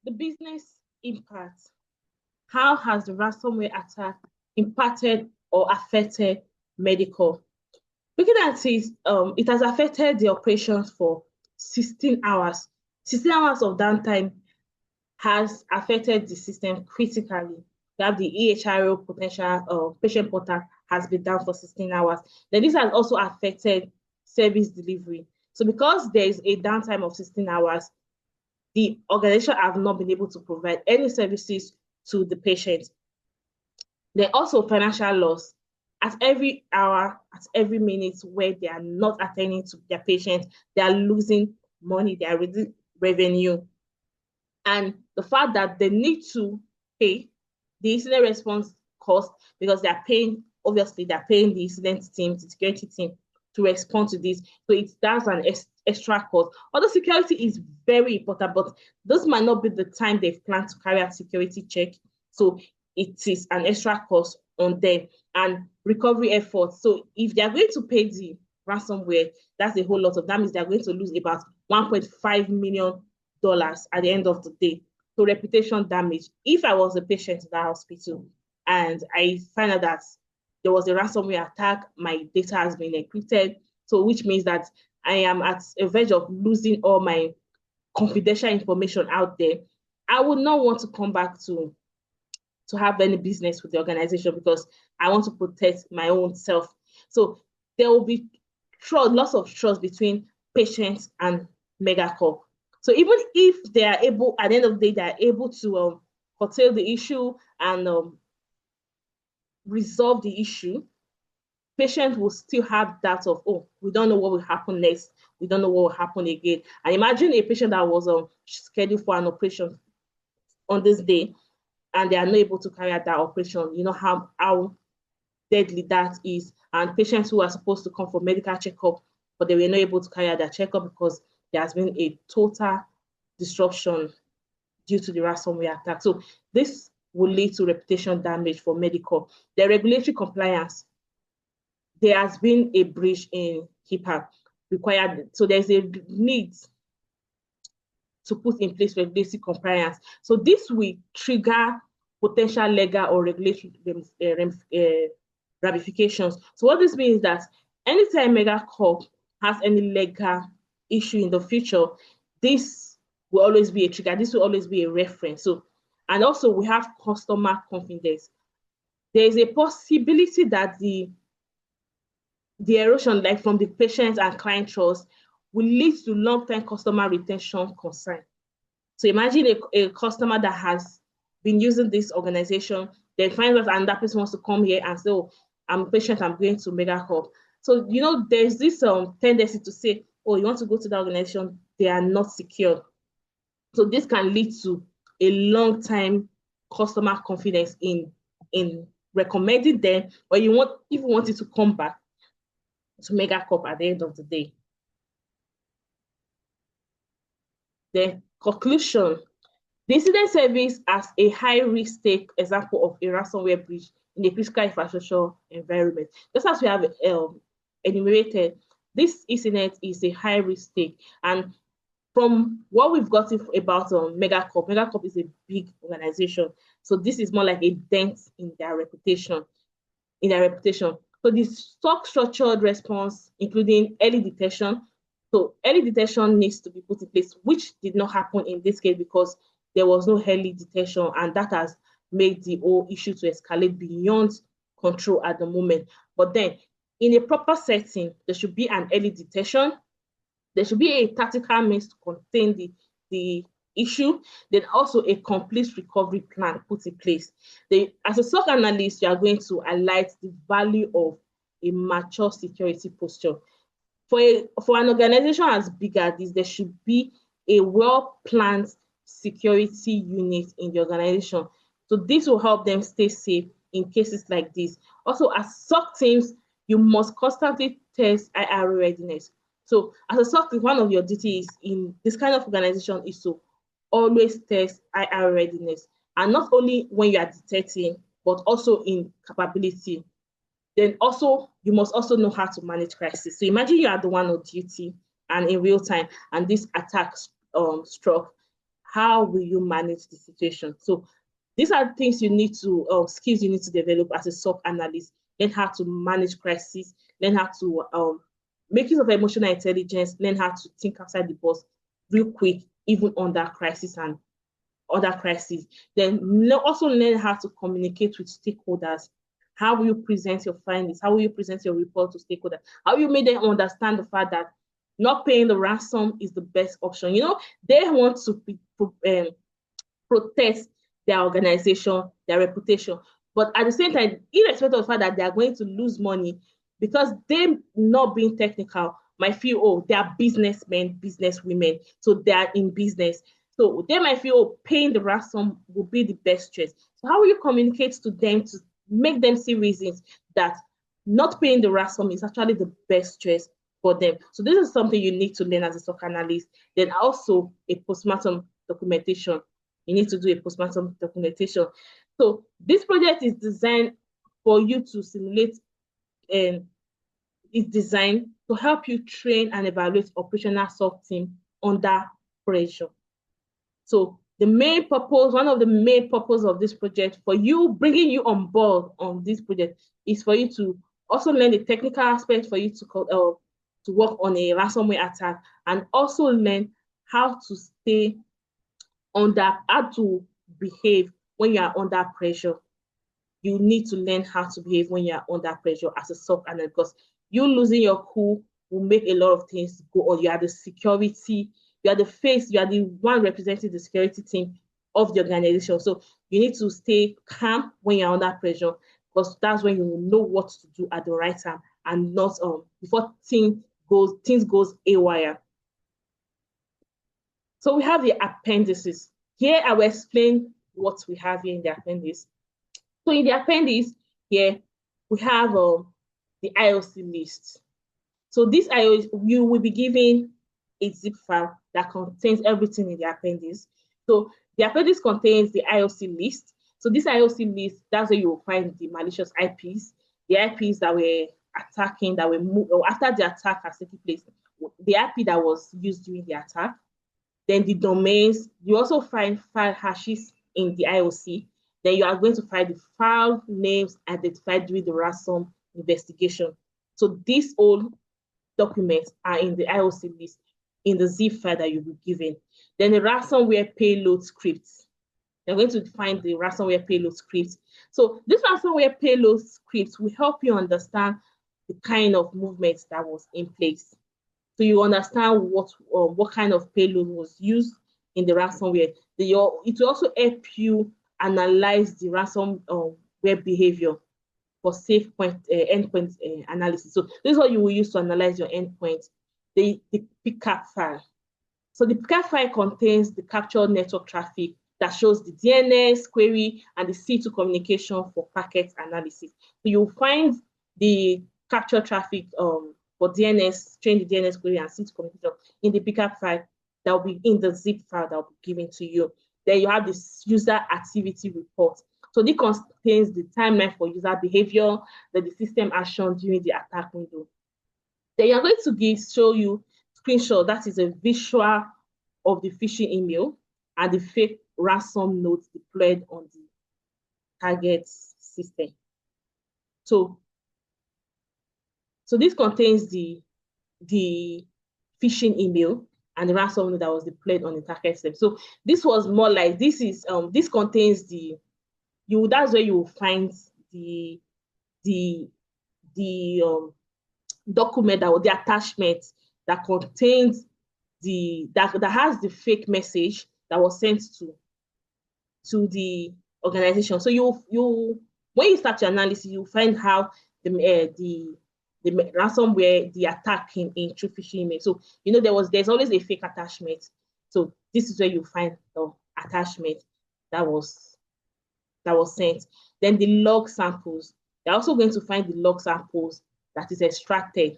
The business impact. How has the ransomware attack impacted or affected MediCore? Looking at it, it has affected the operations for 16 hours. 16 hours of downtime has affected the system critically. We have the EHRO potential patient portal has been down for 16 hours. Then this has also affected service delivery. So because there is a downtime of 16 hours, the organization have not been able to provide any services to the patient. Then also financial loss. At every hour, at every minute where they are not attending to their patients, they are losing money, they are losing revenue. And the fact that they need to pay the incident response cost because they are paying, obviously, they're paying the incident team, the security team to respond to this. So that's an extra cost. Although security is very important, but this might not be the time they've planned to carry out security check. So it is an extra cost on them and recovery efforts. So if they're going to pay the ransomware, that's a whole lot of, that means they're going to lose about $1.5 million at the end of the day. So reputation damage. If I was a patient in that hospital and I find out that there was a ransomware attack, my data has been encrypted, so which means that I am at a verge of losing all my confidential information out there, I would not want to come back to have any business with the organization because I want to protect my own self. So there will be lots of trust between patients and MediCore. So even if they are able, at the end of the day, they are able to curtail the issue and resolve the issue, patients will still have doubt of, oh, we don't know what will happen next. We don't know what will happen again. And imagine a patient that was scheduled for an operation on this day, and they are not able to carry out that operation. You know how deadly that is. And patients who are supposed to come for medical checkup, but they were not able to carry out their checkup because there has been a total disruption due to the ransomware attack. So this will lead to reputation damage for MediCore. The regulatory compliance, there has been a breach in HIPAA required. So there's a need to put in place regulatory compliance. So this will trigger potential legal or regulatory ramifications. So what this means is that anytime MediCore has any legal issue in the future, this will always be a trigger. This will always be a reference. So, and also we have customer confidence. There is a possibility that the erosion, like from the patients and client trust, will lead to long-term customer retention concern. So imagine a customer that has been using this organization, then finds out another person wants to come here and say, oh, I'm a patient, I'm going to MediCore. So, you know, there's this tendency to say, oh, you want to go to the organization, they are not secure. So this can lead to a long-time customer confidence in recommending them, or you even wanted to come back to MediCore at the end of the day. The conclusion: the incident service as a high-risk example of a ransomware breach in a critical infrastructure environment. Just as we have enumerated, this incident is a high-risk stake. And from what we've gotten about MediCore is a big organization. So this is more like a dent in their reputation. So the SOC structured response, including early detection. So early detection needs to be put in place, which did not happen in this case because there was no early detection, and that has made the whole issue to escalate beyond control at the moment. But then, in a proper setting, there should be an early detection. There should be a tactical means to contain the issue, then also a complete recovery plan put in place. As a SOC analyst, you are going to highlight the value of a mature security posture. For an organization as big as this, there should be a well-planned security unit in the organization. So this will help them stay safe in cases like this. Also, as SOC teams, you must constantly test IR readiness. So as a SOC, one of your duties in this kind of organization is to always test IR readiness. And not only when you are detecting, but also in capability. Then also, you must also know how to manage crisis. So imagine you are the one on duty and in real time, and this attack struck. how will you manage the situation? So these are things you need to, skills you need to develop as a SOC analyst. Learn how to manage crisis, learn how to make use of emotional intelligence, learn how to think outside the box real quick, even under crisis and other crises. Then also learn how to communicate with stakeholders. How will you present your findings? How will you present your report to stakeholders? How will you make them understand the fact that not paying the ransom is the best option? You know, they want to protect their organization, their reputation. But at the same time, irrespective of the fact that they are going to lose money, because they not being technical might feel, oh, they are businessmen, businesswomen, so they are in business. So they might feel, oh, paying the ransom will be the best choice. So how will you communicate to them to make them see reasons that not paying the ransom is actually the best choice for them? So this is something you need to learn as a SOC analyst. Then also a postmortem documentation. You need to do a postmortem documentation. So this project is designed for you to simulate, and it's designed to help you train and evaluate operational SOC team under pressure. So the main purpose, one of the main purpose of this project, for you, bringing you on board on this project, is for you to also learn the technical aspect, for you to work on a ransomware attack, and also learn how to stay how to behave when you are under pressure. You need to learn how to behave when you are under pressure as a SOC analyst, because you losing your cool will make a lot of things go on. You are the security, you are the face, you are the one representing the security team of the organization. So you need to stay calm when you're under pressure, because that's when you will know what to do at the right time, and not before things goes haywire. So we have the appendices. Here I will explain what we have here in the appendix. So in the appendix here, we have the IOC list. So this IOC, you will be given a zip file that contains everything in the appendix. So the appendix contains the IOC list. So this IOC list, that's where you will find the malicious IPs, the IPs that were attacking, that were moved, or after the attack has taken place, the IP that was used during the attack. Then the domains, you also find file hashes in the IOC. Then you are going to find the file names identified during the ransom investigation. So these all documents are in the IOC list in the zip file that you'll be given. Then the ransomware payload scripts. You're going to find the ransomware payload scripts. So this ransomware payload scripts will help you understand the kind of movements that was in place. So you understand what kind of payload was used in the ransomware. It will also help you analyze the ransomware behavior for safe endpoint analysis. So this is what you will use to analyze your endpoint. The PCAP file. So the PCAP file contains the captured network traffic that shows the DNS query and the C2 communication for packet analysis. So you'll find the captured traffic for DNS, train the DNS query and C2 communication in the PCAP file that will be in the zip file that will be given to you. Then you have this user activity report. So this contains the timeline for user behavior, the system action during the attack window. Then you're going to show you screenshot, that is a visual of the phishing email and the fake ransom notes deployed on the target system. So this contains the phishing email and the ransom note that was deployed on the target system. So this was more like, this contains that's where you will find the document or the attachment that contains that has the fake message that was sent to the organization. So when you start your analysis, you find how the ransomware, the attack in through phishing email. So there's always a fake attachment. So this is where you find the attachment that was sent. Then the log samples. They're also going to find the log samples that is extracted,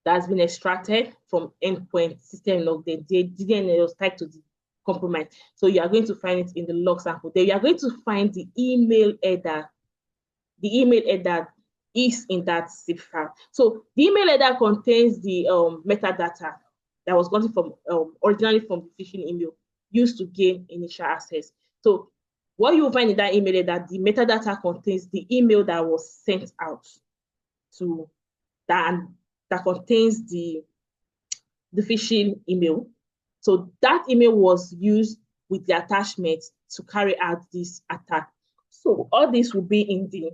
that's been extracted from endpoint system log. The DNA was tied to the compromise. So you are going to find it in the log sample. Then you are going to find the email header. The email header is in that zip file. So the email header contains the metadata. that was gotten from originally from the phishing email used to gain initial access. So what you will find in that email is that the metadata contains the email that was sent out to that contains the phishing email. So that email was used with the attachment to carry out this attack. So all this will be in the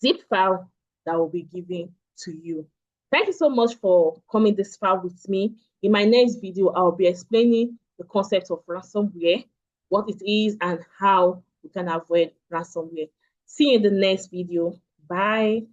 zip file that will be given to you. Thank you so much for coming this far with me. In my next video, I'll be explaining the concept of ransomware, what it is, and how we can avoid ransomware. See you in the next video. Bye.